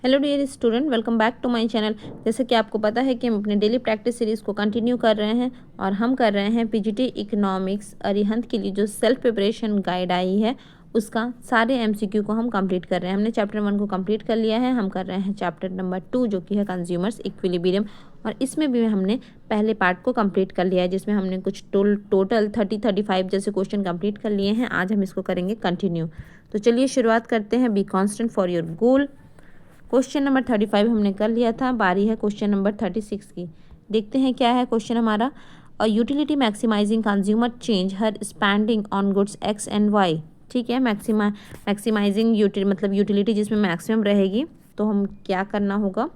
Hello dear student, welcome back to my channel. जैसे कि आपको पता है कि हम अपने डेली प्रैक्टिस सीरीज़ को कंटिन्यू कर रहे हैं और हम कर रहे हैं पीजीटी इकोनॉमिक्स अरिहंत के लिए जो सेल्फ प्रिपरेशन गाइड आई है उसका सारे एमसीक्यू को हम कंप्लीट कर रहे हैं। हमने चैप्टर 1 को कंप्लीट कर लिया है, हम कर रहे हैं चैप्टर नंबर 2 जो कि है कंज्यूमर्स इक्विलिब्रियम। और इसमें भी हमने पहले पार्ट को कंप्लीट कर लिया है जिसमें हमने कुछ टोटल 35 जैसे क्वेश्चन कंप्लीट कर लिए हैं। आज हम इसको करेंगे कंटिन्यू। तो चलिए शुरुआत करते हैं। Be constant for your goal. Question number 35 हमने कर लिया था, बारी है क्वेश्चन नंबर 36 की। देखते हैं क्या है क्वेश्चन हमारा। A utility maximising consumer change her spending on goods X and Y. ठीक है, मैक्सिमाइजिंग मतलब यूटिलिटी जिसमें मैक्सिमम रहेगी, तो हम क्या करना होगा।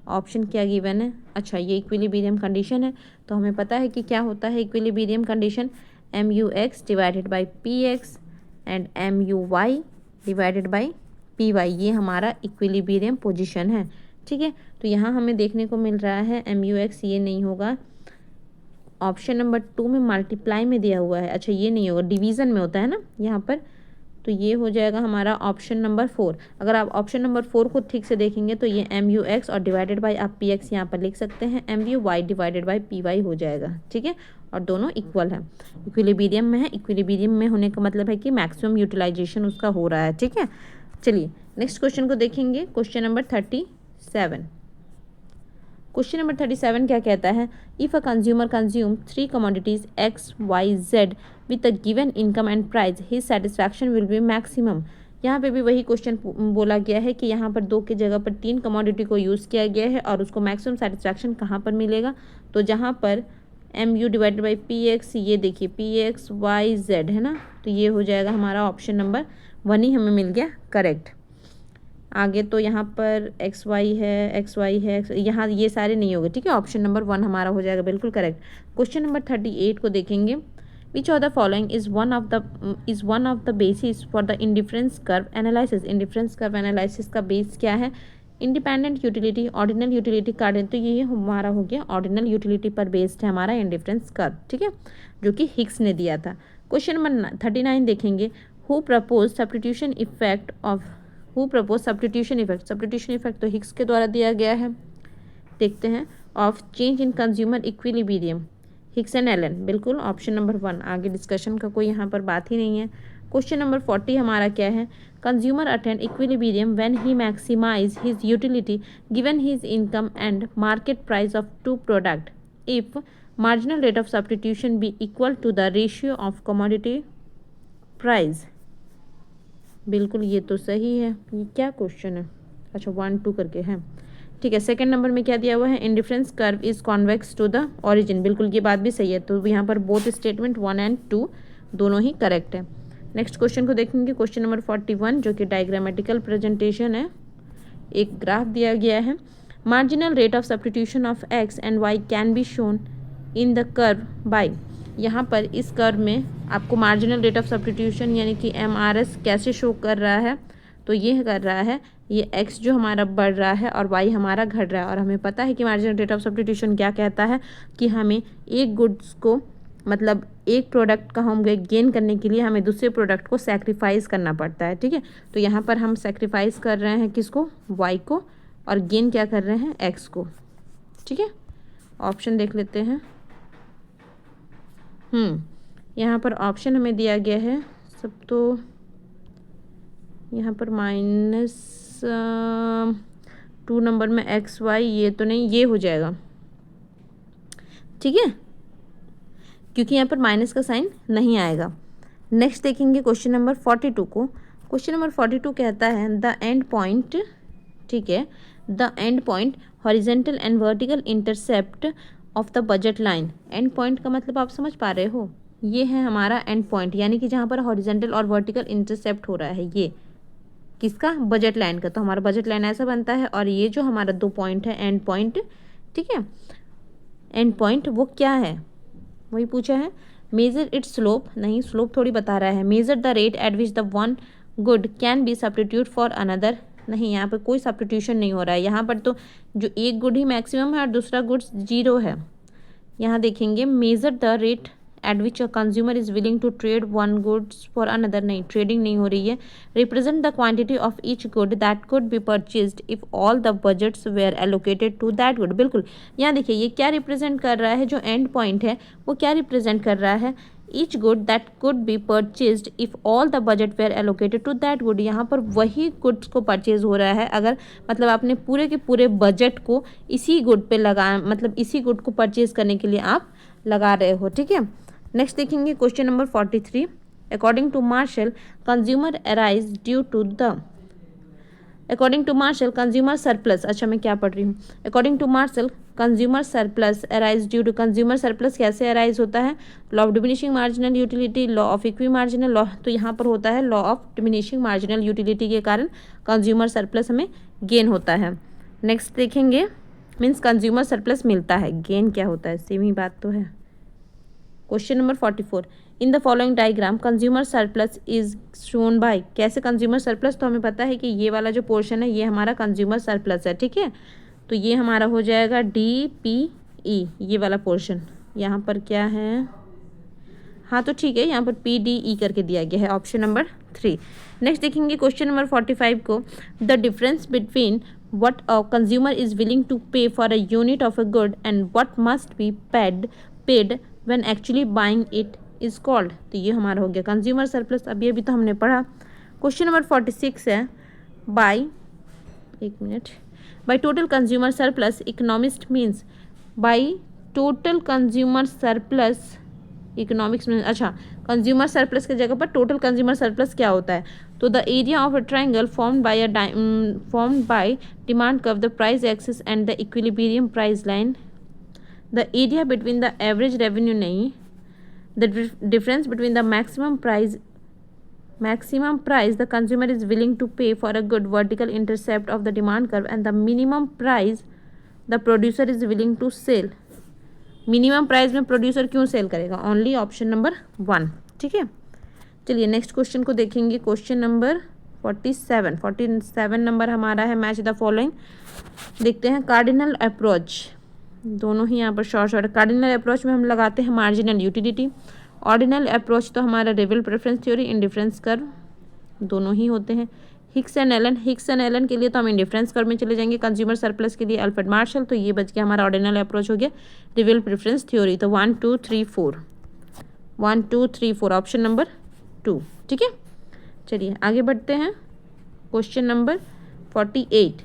ऑप्शन क्या गिवन है। अच्छा, ये इक्विलिब्रियम कंडीशन है, तो हमें पता है कि क्या होता है equilibrium condition. MUX divided by PX and MUY divided by PY, ये हमारा इक्विलिब्रियम पोजीशन है। ठीक है, तो यहाँ हमें देखने को मिल रहा है MUX ये नहीं होगा, ऑप्शन नंबर 2 में मल्टीप्लाई में दिया हुआ है। अच्छा, ये नहीं होगा, डिवीज़न में होता है ना यहाँ पर, तो ये हो जाएगा हमारा ऑप्शन नंबर 4। अगर आप ऑप्शन नंबर 4 को ठीक से देखेंगे तो ये MUX और डिवाइडेड बाई आप PX यहाँ पर लिख सकते हैं, MUY डिवाइडेड बाई PY हो जाएगा। ठीक है, और दोनों इक्वल है, इक्विलिब्रियम में है। इक्विलिब्रियम में होने का मतलब है कि मैक्सिमम यूटिलाइजेशन उसका हो रहा है। ठीक है, चलिए नेक्स्ट क्वेश्चन को देखेंगे। Question number 37। क्वेश्चन नंबर 37 क्या कहता है। If a consumer consume 3 commodities XYZ with a given income and price, his satisfaction will be maximum. यहाँ पे भी वही क्वेश्चन बोला गया है कि यहाँ पर 2 की जगह पर 3 कमोडिटी को यूज़ किया गया है और उसको मैक्सिमम सेटिस्फैक्शन कहाँ पर मिलेगा। तो जहाँ पर MU डिवाइडेड बाई PX, ये देखिए PXYZ है ना, तो ये हो जाएगा हमारा ऑप्शन नंबर 1 ही हमें मिल गया करेक्ट। आगे तो यहाँ पर XY है, यहाँ ये सारे नहीं होंगे। ठीक है, ऑप्शन नंबर 1 हमारा हो जाएगा बिल्कुल करेक्ट। क्वेश्चन नंबर 38 को देखेंगे। Which of the following is one of the basis for the indifference curve analysis. Indifference curve analysis का बेस क्या है। Independent utility, ordinal utility card, तो ये हमारा हो गया ऑर्डिनल यूटिलिटी पर बेस्ड है हमारा इंडिफरेंस कर्व। ठीक है, जो कि हिक्स ने दिया था। क्वेश्चन नंबर 39 देखेंगे। Who propose substitution effect. Substitution effect तो हिक्स के द्वारा दिया गया है। देखते हैं। Of change in consumer equilibrium, Hicks and Allen, बिल्कुल ऑप्शन नंबर 1। आगे डिस्कशन का कोई यहाँ पर बात ही नहीं है। क्वेश्चन नंबर 40 हमारा क्या है। Consumer attend equilibrium when he maximise his utility given his income and market price of 2 product if marginal rate of substitution be equal to the ratio of commodity price. बिल्कुल, ये तो सही है। ये क्या क्वेश्चन है। अच्छा, 1 2 करके है। ठीक है, सेकंड नंबर में क्या दिया हुआ है। Indifference curve is convex to the origin, बिल्कुल ये बात भी सही है। तो यहाँ पर बोथ स्टेटमेंट 1 एंड 2 दोनों ही करेक्ट है। नेक्स्ट क्वेश्चन को देखेंगे। क्वेश्चन नंबर 41 जो कि डायग्रामेटिकल प्रेजेंटेशन है, एक ग्राफ दिया गया है। Marginal rate of substitution of X and Y can be shown in the curve by. यहाँ पर इस कर्व में आपको मार्जिनल रेट ऑफ सब्स्टिट्यूशन यानी कि MRS कैसे शो कर रहा है। तो ये कर रहा है, ये x जो हमारा बढ़ रहा है और y हमारा घट रहा है। और हमें पता है कि मार्जिनल रेट ऑफ सब्स्टिट्यूशन क्या कहता है कि हमें एक गुड्स को, मतलब एक प्रोडक्ट का हम गेन करने के लिए हमें दूसरे प्रोडक्ट को सेक्रीफाइस करना पड़ता है। ठीक है, तो यहाँ पर हम सेक्रीफाइस कर रहे हैं किसको, y को, और गेन क्या कर रहे हैं, x को। ठीक है, ऑप्शन देख लेते हैं। यहाँ पर ऑप्शन हमें दिया गया है सब, तो यहाँ पर -2 नंबर में XY, ये तो नहीं, ये हो जाएगा। ठीक है, क्योंकि यहाँ पर माइनस का साइन नहीं आएगा। नेक्स्ट देखेंगे क्वेश्चन नंबर 42 को। क्वेश्चन नंबर 42 कहता है द एंड पॉइंट, ठीक है, the end point horizontal and vertical intercept of the budget line. And point का मतलब आप समझ पा रहे हो, ये है हमारा एंड पॉइंट, यानी कि जहाँ पर हॉरिजेंटल और वर्टिकल इंटरसेप्ट हो रहा है, ये किसका, बजट लाइन का। तो हमारा बजट लाइन ऐसा बनता है, और ये जो हमारा 2 पॉइंट है एंड पॉइंट। ठीक है, एंड पॉइंट वो क्या है, वही पूछा है। मेजर इट्स स्लोप, नहीं स्लोप थोड़ी बता रहा है। Major the rate at which the one good can be substitute for another, नहीं यहाँ पर कोई सब्स्टिट्यूशन नहीं हो रहा है। यहाँ पर तो जो एक गुड ही मैक्सिमम है और दूसरा गुड्स 0 है। यहाँ देखेंगे measure the rate at which a consumer is willing to trade one goods for another, नहीं ट्रेडिंग नहीं हो रही है। Represent the quantity of each good that could be purchased if all the budgets were allocated to that good. बिल्कुल, यहाँ देखिए ये क्या रिप्रेजेंट कर रहा है, जो एंड पॉइंट है वो क्या रिप्रेजेंट कर रहा है, each good that could be purchased if all the budget were allocated to that good. यहाँ पर वही गुड्स को परचेज हो रहा है अगर मतलब आपने पूरे के पूरे बजट को इसी गुड पे लगा, मतलब इसी गुड को परचेज करने के लिए आप लगा रहे हो, ठीक है। नेक्स्ट देखेंगे question number 43। According to Marshall consumer arise due to the, according to Marshall consumer surplus, अच्छा मैं क्या पढ़ रही हूँ, according to Marshall consumer surplus arise due to, consumer surplus कैसे अराइज होता है, law of diminishing marginal utility, law of equi marginal law, तो यहाँ पर होता है law of diminishing marginal utility के कारण कंज्यूमर सरप्लस हमें गेन होता है। नेक्स्ट देखेंगे, मीन्स कंज्यूमर सरप्लस मिलता है, गेन क्या होता है, सेम ही बात तो है। Question number 44, in the following diagram consumer surplus is shown by, कैसे कंज्यूमर सरप्लस, तो हमें पता है कि ये वाला जो पोर्शन है ये हमारा कंज्यूमर सरप्लस है, ठीक है। तो ये हमारा हो जाएगा DPE, ये वाला पोर्शन, यहाँ पर क्या है, हाँ तो ठीक है, यहाँ पर PDE करके दिया गया है, ऑप्शन नंबर 3। नेक्स्ट देखेंगे क्वेश्चन नंबर 45 को, the difference between what a consumer is willing to pay for a unit of a good and what must be paid when actually buying it is called, तो ये हमारा हो गया consumer surplus. अभी अभी तो हमने पढ़ा। क्वेश्चन नंबर 46 है, बाय, एक minute, by total consumer surplus economist means, by total consumer surplus economics में, अच्छा कंज्यूमर सरप्लस की जगह पर टोटल कंज्यूमर सरप्लस क्या होता है, तो the area of a triangle formed by demand curve, the price axis and the equilibrium price line, the area between the average revenue, नहीं, the difference between the maximum price the consumer is willing to pay for a good, vertical intercept of the demand curve and the minimum price the producer is willing to sell, minimum price में producer क्यों sell करेगा, only option number 1, ठीक है। चलिए next question को देखेंगे, question number 47 number हमारा है, मैच द फॉलोइंग, देखते हैं। कार्डिनल अप्रोच, दोनों ही यहाँ पर शॉर्ट, कार्डिनल अप्रोच में हम लगाते हैं मार्जिनल यूटिलिटी, ऑर्डिनल अप्रोच तो हमारा real preference theory, indifference curve, दोनों ही होते हैं। हिक्स एंड एलन के लिए तो हम इंडिफरेंस कर्व में चले जाएंगे, कंज्यूमर सरप्लस के लिए अल्फ्रेड मार्शल, तो ये बच गया हमारा ऑर्डिनल अप्रोच हो गया, रियल प्रेफरेंस थ्योरी, तो 1 2 3 4 ऑप्शन नंबर 2, ठीक है। चलिए आगे बढ़ते हैं, क्वेश्चन नंबर 48।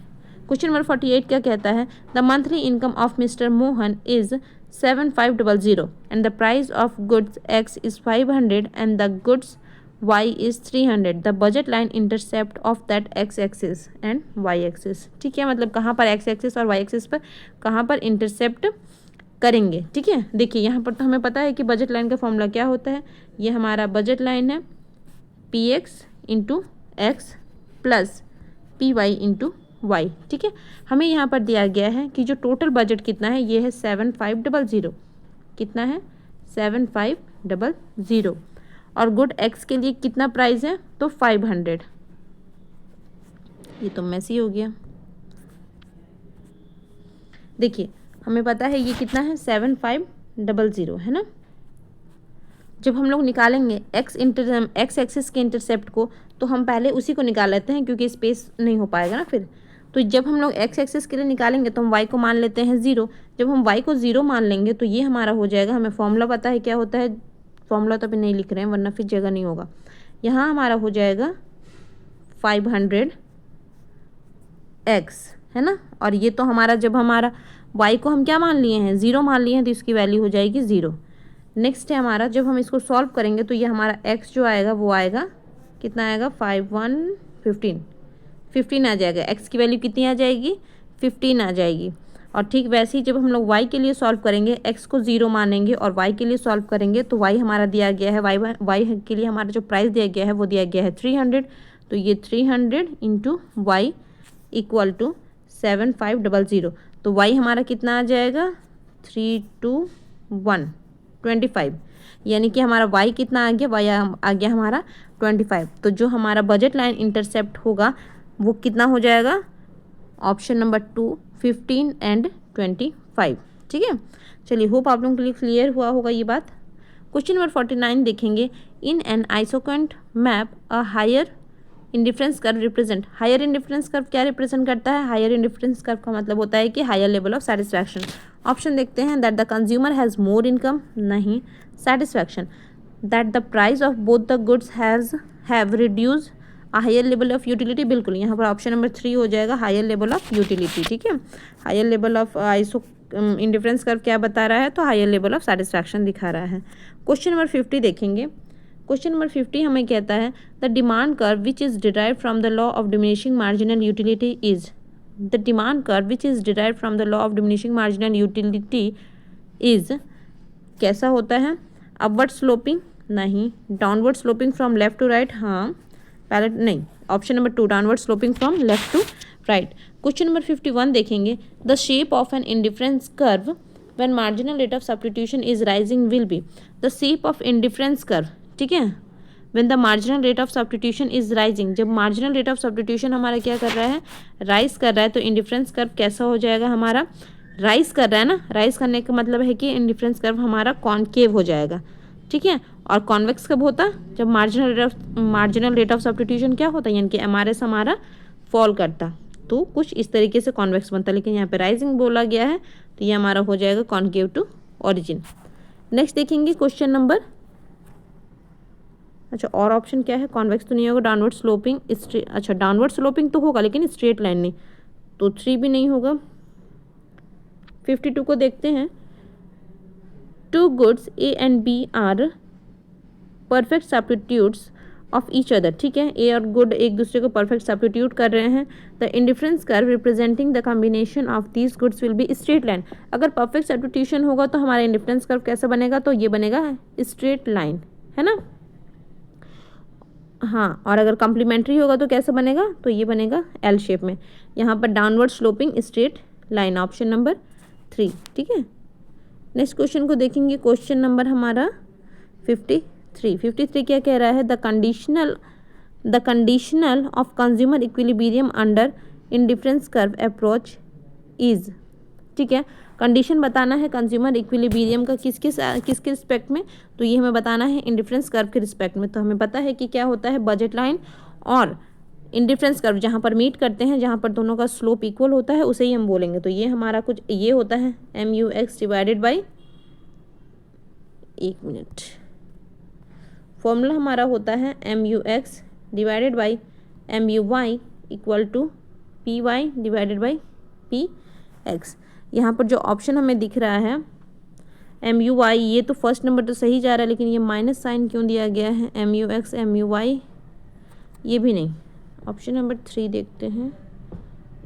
क्वेश्चन नंबर 48 क्या कहता है, the monthly income of mister Mohan is 7500 and the price of goods X is 500 and the goods Y is 300, the budget line intercept of that X axis and Y axis, ठीक है, मतलब कहाँ पर X axis और Y axis पर कहाँ पर intercept करेंगे, ठीक है। देखिए यहाँ पर तो हमें पता है कि बजट लाइन का फॉर्मूला क्या होता है, ये हमारा बजट लाइन है PX into X plus PY into Y, ठीक है। हमें यहाँ पर दिया गया है कि जो टोटल बजट कितना है, ये है 7500, कितना है 7500, और गुड एक्स के लिए कितना प्राइस है, तो 500, ये तो मैसी हो गया। देखिए हमें पता है ये कितना है 7500 है ना। जब हम लोग निकालेंगे एक्स एक्सिस के इंटरसेप्ट को, तो हम पहले उसी को निकाल लेते हैं क्योंकि स्पेस नहीं हो पाएगा ना फिर। तो जब हम लोग एक्स एक्सिस के लिए निकालेंगे तो हम वाई को मान लेते हैं 0। जब हम वाई को 0 मान लेंगे तो ये हमारा हो जाएगा, हमें फॉर्मूला पता है क्या होता है, फॉर्मूला तो अभी नहीं लिख रहे हैं वरना फिर जगह नहीं होगा। यहाँ हमारा हो जाएगा 500x है ना, और ये तो हमारा जब हमारा y को हम क्या मान लिए हैं 0 मान लिए हैं तो इसकी वैल्यू हो जाएगी 0। नेक्स्ट है हमारा, जब हम इसको सॉल्व करेंगे तो ये हमारा x जो आएगा वो आएगा कितना आएगा 15 आ जाएगा, x की वैल्यू कितनी आ जाएगी 15 आ जाएगी। और ठीक वैसे ही जब हम लोग y के लिए सॉल्व करेंगे, x को 0 मानेंगे और y के लिए सॉल्व करेंगे तो y हमारा दिया गया है, y के लिए हमारा जो प्राइस दिया गया है वो दिया गया है 300। तो ये 300 इंटू वाई इक्वल टू 7500, तो y हमारा कितना आ जाएगा 32125, यानी कि हमारा y कितना आ गया, y आ गया हमारा 25। तो जो हमारा बजट लाइन इंटरसेप्ट होगा वो कितना हो जाएगा, ऑप्शन नंबर 2 15 एंड 25, ठीक है। चलिए होप आप लोगों के लिए क्लियर हुआ होगा ये बात। क्वेश्चन नंबर 49 देखेंगे, in an isoquant map a higher indifference curve represent. Higher indifference curve क्या रिप्रेजेंट करता है? हायर इंडिफरेंस कर्व का मतलब होता है कि higher level of satisfaction. Option देखते हैं, that the consumer has more income, नहीं। Satisfaction, that the price of both the goods have reduce a higher level of utility, बिल्कुल यहाँ पर ऑप्शन नंबर 3 हो जाएगा, हायर लेवल ऑफ यूटिलिटी। ठीक है, higher level of iso indifference curve क्या बता रहा है? तो हायर लेवल ऑफ सेटिस्फैक्शन दिखा रहा है। क्वेश्चन नंबर 50 देखेंगे। क्वेश्चन नंबर 50 हमें कहता है, the demand curve which is derived from the law of diminishing marginal utility is. The demand curve which is derived from the law of diminishing marginal utility is कैसा होता है? Upward sloping, नहीं। Downward sloping from left to right, हाँ। पहले नहीं, option number 2 downward sloping from left to right. Question number 51 देखेंगे, the shape of an indifference curve when marginal rate of substitution is rising will be. The shape of indifference curve, ठीक है, when the marginal rate of substitution is rising, जब marginal rate of substitution हमारा क्या कर रहा है? Rise कर रहा है, तो इंडिफरेंस कर्व कैसा हो जाएगा हमारा? राइज कर रहा है ना, राइज करने का मतलब है कि इंडिफरेंस कर्व हमारा कॉनकेव हो जाएगा। ठीक है, और कॉन्वेक्स कब होता? जब मार्जिनल रेट ऑफ सब्स्टिट्यूशन क्या होता है, यानी कि एमआरएस हमारा फॉल करता, तो कुछ इस तरीके से कॉन्वेक्स बनता, लेकिन यहाँ पे राइजिंग बोला गया है, तो ये हमारा हो जाएगा कॉनकेव टू ओरिजिन। नेक्स्ट देखेंगे क्वेश्चन नंबर, अच्छा और ऑप्शन क्या है? कॉन्वेक्स तो नहीं होगा, डाउनवर्ड स्लोपिंग, अच्छा डाउनवर्ड स्लोपिंग तो होगा लेकिन स्ट्रेट लाइन नहीं, तो 3 भी नहीं होगा। 52 को देखते हैं, two goods A and B are perfect substitutes of each other. ठीक है, ए और गुड एक दूसरे को परफेक्ट सब्स्टिट्यूट कर रहे हैं। The indifference curve representing the combination of these goods will be straight line. अगर परफेक्ट सब्स्टिट्यूशन होगा तो हमारा इंडिफरेंस कर्व कैसा बनेगा? तो ये बनेगा स्ट्रेट लाइन, है ना। हाँ, और अगर कॉम्प्लीमेंट्री होगा तो कैसा बनेगा? तो ये बनेगा एल शेप में। यहाँ पर downward sloping straight line, option number 3। ठीक है, नेक्स्ट क्वेश्चन को देखेंगे, क्वेश्चन नंबर हमारा 53 क्या कह रहा है? The conditional of consumer equilibrium under indifference curve approach is. ठीक है, कंडीशन बताना है कंज्यूमर इक्विलिब्रियम का किसके रिस्पेक्ट में? तो ये हमें बताना है इंडिफरेंस कर्व के रिस्पेक्ट में। तो हमें पता है कि क्या होता है, बजट लाइन और इंडिफरेंस कर्व जहाँ पर मीट करते हैं, जहाँ पर दोनों का स्लोप इक्वल होता है, उसे ही हम बोलेंगे। तो ये हमारा कुछ ये होता है MUX डिवाइडेड बाई, एक मिनट, फॉर्मूला हमारा होता है MUX divided by MUY equal to PY divided by PX। यहाँ पर जो ऑप्शन हमें दिख रहा है MUY, ये तो फर्स्ट नंबर तो सही जा रहा है, लेकिन ये माइनस साइन क्यों दिया गया है? MUX MUY ये भी नहीं। ऑप्शन नंबर 3 देखते हैं,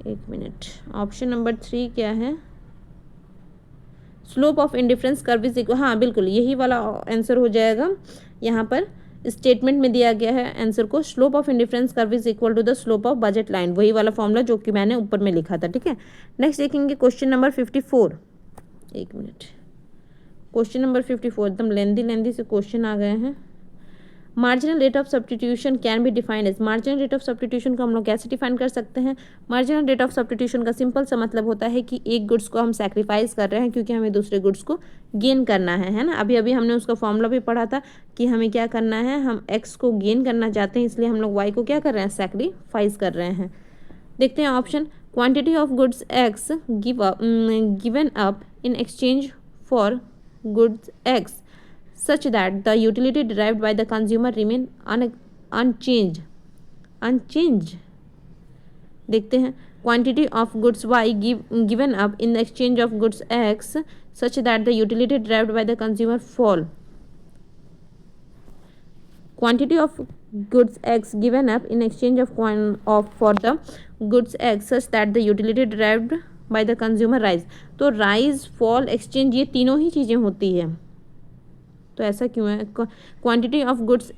एक मिनट, ऑप्शन नंबर 3 क्या है? Slope of indifference curve is equal, हाँ बिल्कुल यही वाला आंसर हो जाएगा। यहाँ पर स्टेटमेंट में दिया गया है आंसर को, slope of indifference curve is equal to the slope of budget line, वही वाला फॉर्मूला जो कि मैंने ऊपर में लिखा था। ठीक है, नेक्स्ट देखेंगे क्वेश्चन नंबर 54। एक मिनट, क्वेश्चन नंबर 54 एकदम लेंदी से क्वेश्चन आ गए हैं। Marginal rate of substitution can be defined as. Marginal rate of substitution को हम लोग कैसे डिफाइन कर सकते हैं? मार्जिनल रेट ऑफ सब्स्टिट्यूशन का सिंपल सा मतलब होता है कि एक गुड्स को हम सैक्रिफाइस कर रहे हैं क्योंकि हमें दूसरे गुड्स को गेन करना है ना। अभी अभी हमने उसका फॉर्मूला भी पढ़ा था कि हमें क्या करना है, हम एक्स को गेन करना चाहते हैं, इसलिए हम लोग वाई को क्या कर रहे हैं, सैक्रिफाइस कर रहे हैं। देखते हैं option, quantity of goods x given up in exchange for goods x such that the utility derived by the consumer remain unchanged. देखते हैं, quantity of goods y given up in the exchange of goods x such that the utility derived by the consumer fall. Quantity of goods x given up in exchange for the goods x such that the utility derived by the consumer rise. तो rise, fall, exchange ये तीनों ही चीज़ें होती है, तो ऐसा क्यों है? Quantity of goods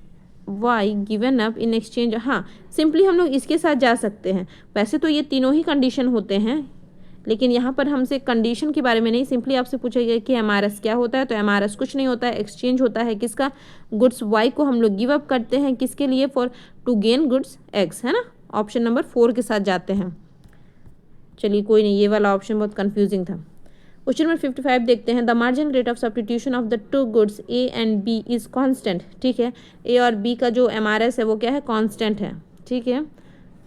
Y given up in exchange, हाँ सिंपली हम लोग इसके साथ जा सकते हैं। वैसे तो ये तीनों ही कंडीशन होते हैं, लेकिन यहाँ पर हमसे कंडीशन के बारे में नहीं, सिंपली आपसे पूछा गया कि MRS क्या होता है, तो MRS कुछ नहीं होता है, एक्सचेंज होता है किसका, गुड्स वाई को हम लोग गिव अप करते हैं, किसके लिए, for to gain goods X, है ना। ऑप्शन नंबर 4 के साथ जाते हैं। चलिए कोई नहीं, ये वाला ऑप्शन बहुत कन्फ्यूजिंग था। क्वेश्चन नंबर 55 देखते हैं। The marginal rate of substitution of the two goods A and B is constant. ठीक है, ए और बी का जो MRS है वो क्या है, कांस्टेंट है। ठीक है,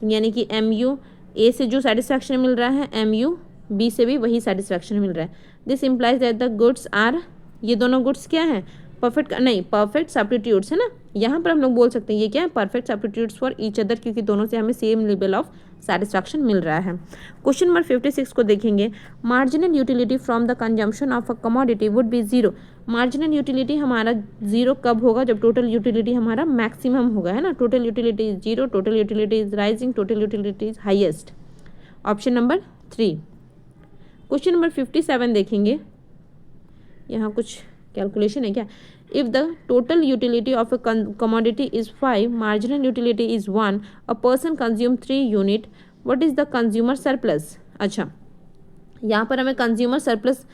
यानी कि MU ए से जो सेटिस्फैक्शन मिल रहा है MU बी से भी वही सेटिस्फैक्शन मिल रहा है। This implies that the goods are, ये दोनों गुड्स क्या है, परफेक्ट नहीं परफेक्ट सब्स्टिट्यूट्स है ना। यहाँ पर हम लोग बोल सकते हैं ये क्या है, perfect substitutes for each other, क्योंकि दोनों से हमें सेम लेवल ऑफ सेटिस्फैक्शन मिल रहा है। क्वेश्चन नंबर 56 को देखेंगे। Marginal utility from the consumption of a commodity would be zero. Marginal utility हमारा जीरो कब होगा, जब टोटल यूटिलिटी हमारा मैक्सिमम होगा, है ना। Total utility is zero, total utility is rising, total utility is highest. Option number 3। Question number 57 देखेंगे। यहाँ कुछ कैलकुलेशन है क्या। If the total utility of a commodity is 5, marginal utility is 1, a person consume 3 unit, what is the consumer surplus. अच्छा, यहाँ पर हमें consumer surplus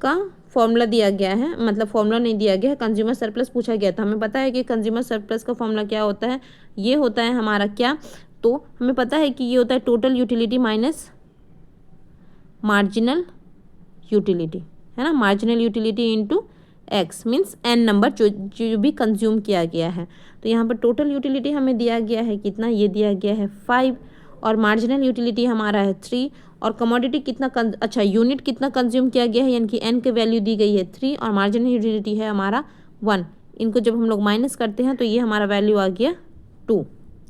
का फॉर्मूला दिया गया है, मतलब फॉर्मूला नहीं दिया गया है, कंज्यूमर सरप्लस पूछा गया था। हमें पता है कि कंज्यूमर सरप्लस का फॉर्मूला क्या होता है, ये होता है हमारा क्या, तो हमें पता है कि ये होता है total utility minus marginal utility, है ना। Marginal utility into X means n number जो भी कंज्यूम किया गया है। तो यहाँ पर टोटल यूटिलिटी हमें दिया गया है कितना, ये दिया गया है 5, और मार्जिनल यूटिलिटी हमारा है 3, और कमोडिटी कितना अच्छा यूनिट कितना कंज्यूम किया गया है, यानी कि एन की वैल्यू दी गई है 3 और मार्जिनल यूटिलिटी है हमारा 1। इनको जब हम लोग माइनस करते हैं तो ये हमारा वैल्यू आ गया 2।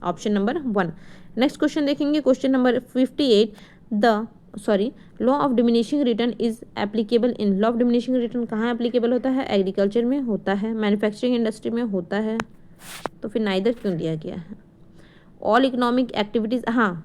Option number 1। नेक्स्ट क्वेश्चन देखेंगे। Question number 58। Law of diminishing return is applicable in. Law of diminishing return कहाँ एप्लीकेबल होता है, एग्रीकल्चर में होता है, मैन्युफैक्चरिंग इंडस्ट्री में होता है, तो फिर नाइदर क्यों दिया गया है। ऑल इकोनॉमिक एक्टिविटीज़, हाँ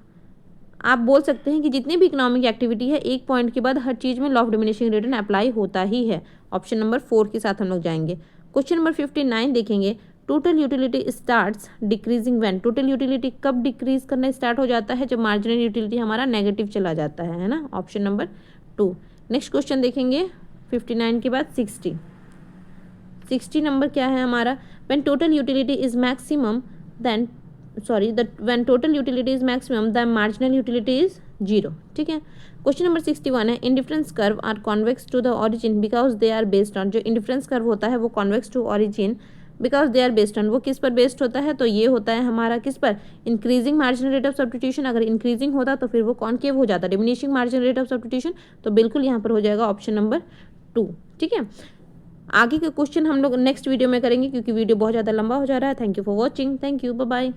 आप बोल सकते हैं कि जितनी भी इकोनॉमिक एक्टिविटी है एक पॉइंट के बाद हर चीज़ में law of diminishing return apply होता ही है। ऑप्शन नंबर 4 के साथ हम लोग जाएंगे। क्वेश्चन नंबर 59 देखेंगे। Total utility starts decreasing when. Total utility कब डिक्रीज करना स्टार्ट हो जाता है, जब मार्जिनल यूटिलिटी हमारा नेगेटिव चला जाता है ना। Option number 2। नेक्स्ट क्वेश्चन देखेंगे 59 के बाद 60 नंबर क्या है हमारा। When total utility is maximum then when total utility is maximum the marginal utility is 0। ठीक है। क्वेश्चन नंबर 61 है। Indifference curve are convex to the origin because they are based on. जो इंडिफरेंस कर्व होता है वो convex to origin because they are based on, वो किस पर बेस्ड होता है, तो ये होता है हमारा किस पर, increasing marginal rate of substitution. अगर इंक्रीजिंग होता तो फिर वो कॉनकेव हो जाता, diminishing marginal rate of substitution, तो बिल्कुल यहाँ पर हो जाएगा ऑप्शन नंबर 2। ठीक है। आगे के क्वेश्चन हम लोग नेक्स्ट वीडियो में करेंगे क्योंकि वीडियो बहुत ज़्यादा लंबा हो जा रहा है। Thank you for watching. Thank you, bye bye.